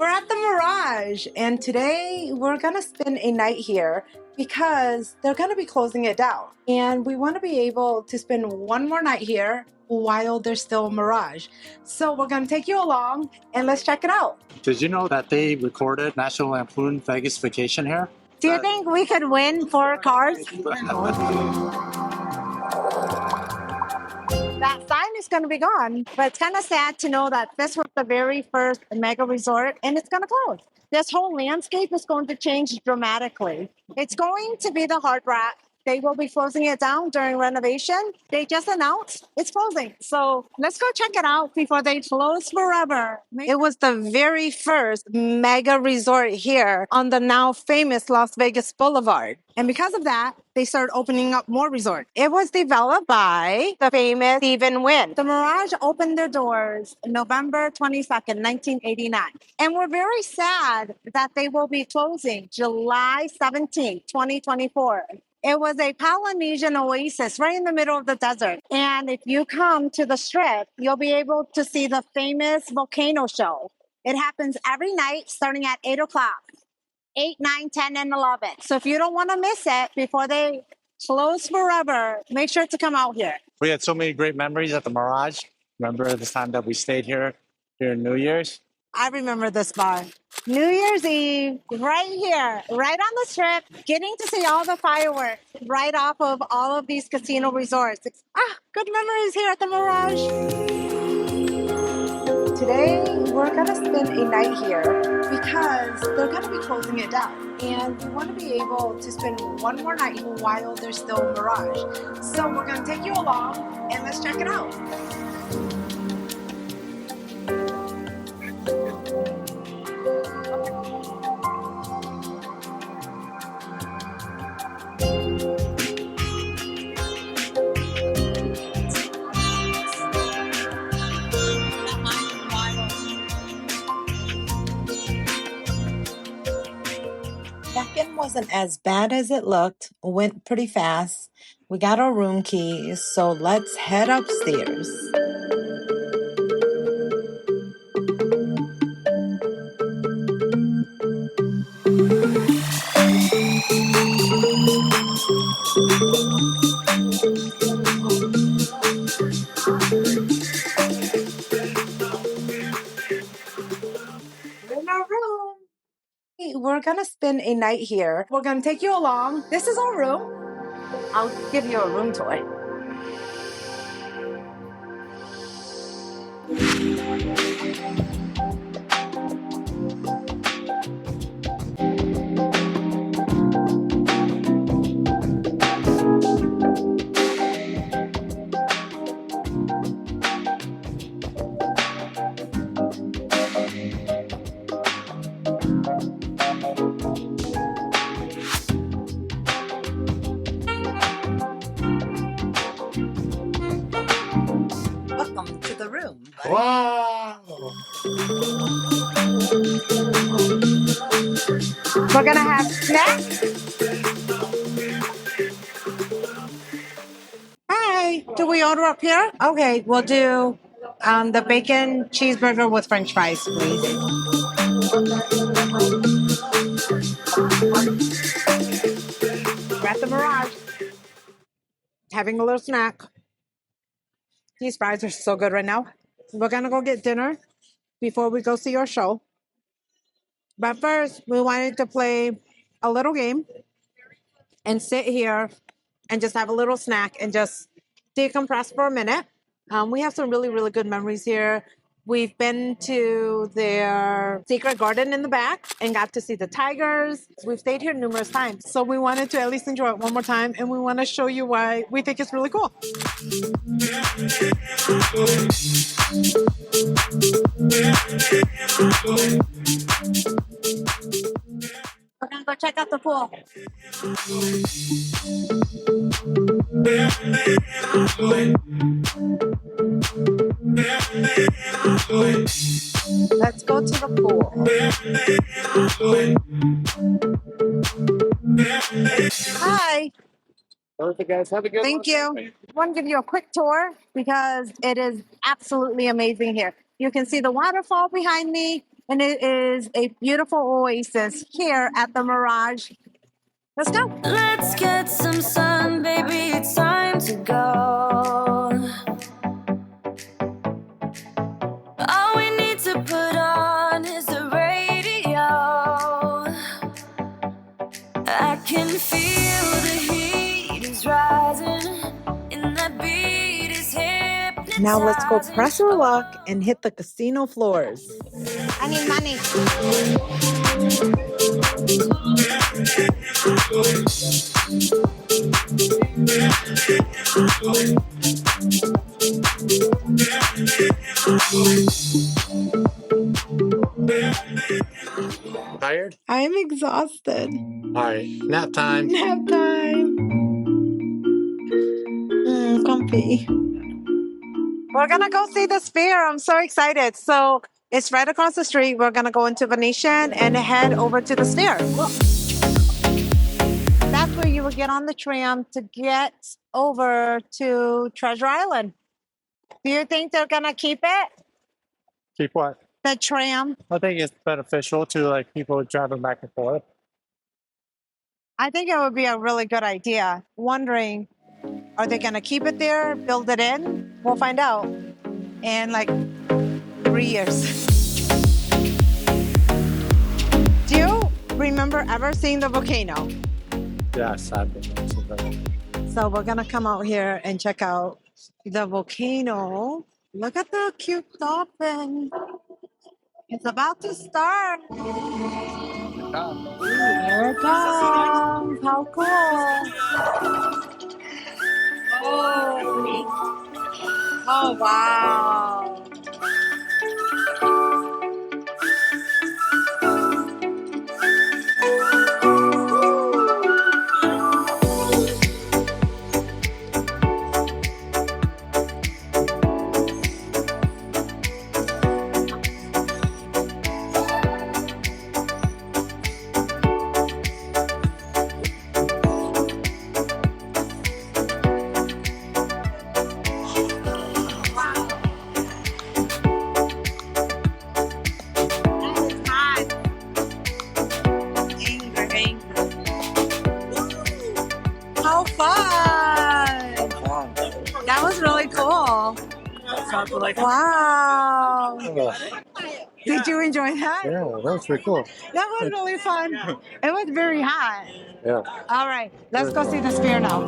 We're at the Mirage, and today we're gonna spend a night here because they're gonna be closing it down. And we wanna be able to spend one more night here while there's still a Mirage. So we're gonna take you along and let's check it out. Did you know that they recorded National Lampoon Vegas Vacation here? Do you think we could win 4 cars? That sign is going to be gone, but it's kind of sad to know that this was the very first mega resort and it's going to close. This whole landscape is going to change dramatically. It's going to be the Hard Rock. They will be closing it down during renovation. They just announced it's closing. So let's go check it out before they close forever. It was the very first mega resort here on the now famous Las Vegas Boulevard. And because of that, they started opening up more resorts. It was developed by the famous Stephen Wynn. The Mirage opened their doors November 22nd, 1989. And we're very sad that they will be closing July 17th, 2024. It was a Polynesian oasis right in the middle of the desert. And if you come to the Strip, you'll be able to see the famous volcano show. It happens every night starting at 8 o'clock. 8, 9, 10, and 11. So if you don't want to miss it before they close forever, make sure to come out here. We had so many great memories at the Mirage. Remember the time that we stayed here during New Year's? I remember this bar. New Year's Eve, right here, right on the Strip, getting to see all the fireworks right off of all of these casino resorts. Good memories here at the Mirage. Today, we're gonna spend a night here because they're gonna be closing it down. And we wanna be able to spend one more night while there's still a Mirage. So we're gonna take you along and let's check it out. Check-in wasn't as bad as it looked, went pretty fast. We got our room keys, so let's head upstairs. In our room. We're gonna spend a night here. We're gonna take you along. This is our room. I'll give you a room tour. Welcome to the room. Buddy. Wow! We're going to have snacks. Hi. Do we order up here? Okay, we'll do the bacon cheeseburger with French fries, please. We're at the Mirage. Having a little snack. These fries are so good right now. We're going to go get dinner before we go see our show. But first, we wanted to play a little game and sit here and just have a little snack and just decompress for a minute. We have some really, really good memories here. We've been to their secret garden in the back and got to see the tigers. We've stayed here numerous times. So we wanted to at least enjoy it one more time, and we want to show you why we think it's really cool. We're going to go check out the pool. Let's go to the pool. Hi. Perfect, guys. Have a good one. Thank you. I want to give you a quick tour because it is absolutely amazing here. You can see the waterfall behind me, And it is a beautiful oasis here at the Mirage. Let's go. Let's get some sun, baby, it's time to go. All we need to put on is the radio. I can feel the heat is rising, and that beat is hypnotizing. Now let's go press our luck and hit the casino floors. I need money. Tired? I'm exhausted. All right, nap time. Nap time. Comfy. We're gonna go see the Sphere. I'm so excited. So it's right across the street. We're gonna go into Venetian and head over to the Sphere. That's where you will get on the tram to get over to Treasure Island. Do you think they're gonna keep it? Keep what? The tram? I think it's beneficial to like people driving back and forth. I think it would be a really good idea. Wondering, are they gonna keep it there, build it in? We'll find out in like 3 years. Do you remember ever seeing the volcano? Yes, I've been to that. So we're gonna come out here and check out the volcano. Look at the cute dolphin. It's about to start. Here it comes. How cool. Oh wow. How fun! That was really cool. Wow. Did you enjoy that? Yeah, that was pretty cool. That was really fun. It was very hot. Yeah. All right, let's go see the Sphere now.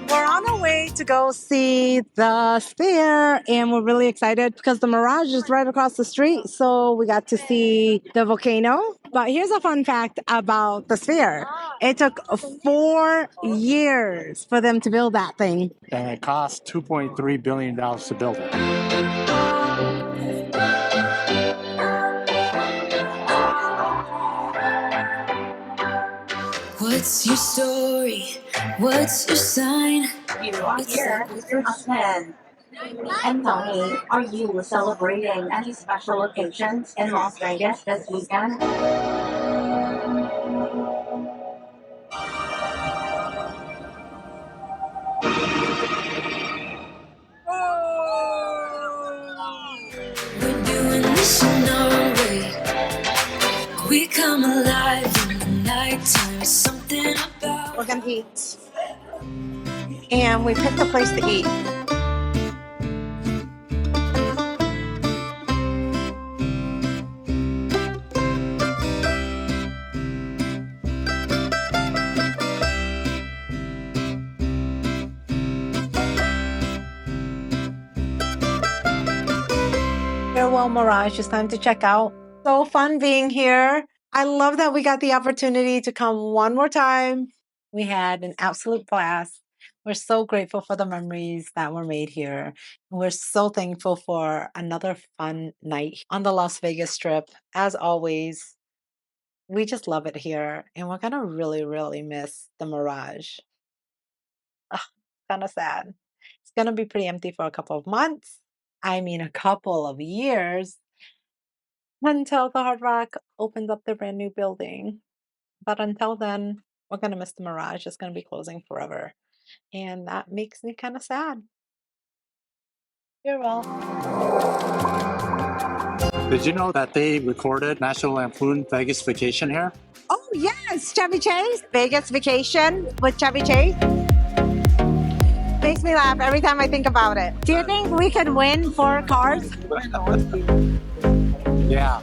We're on our way to go see the Sphere, and we're really excited because the Mirage is right across the street. So we got to see the volcano. But here's a fun fact about the Sphere. It took 4 years for them to build that thing. And it cost $2.3 billion to build it. What's your story? What's your sign? You are here with your husband. And tell me, are you celebrating any special occasions in Las Vegas this weekend? We're doing this in our way. We come alive in the nighttime. Something about. We're gonna eat. And we picked a place to eat. Farewell, Mirage. It's time to check out. So fun being here. I love that we got the opportunity to come one more time. We had an absolute blast. We're so grateful for the memories that were made here. We're so thankful for another fun night on the Las Vegas Strip. As always, we just love it here, and we're gonna really, really miss the Mirage. Kind of sad. It's gonna be pretty empty for a couple of months. I mean, a couple of years. until the Hard Rock opens up their brand new building. But until then, we're going to miss the Mirage. It's going to be closing forever. And that makes me kind of sad. You're welcome. Did you know that they recorded National Lampoon Vegas Vacation here? Oh, yes, Chevy Chase. Vegas Vacation with Chevy Chase. Makes me laugh every time I think about it. Do you think we can win 4 cars? Yeah.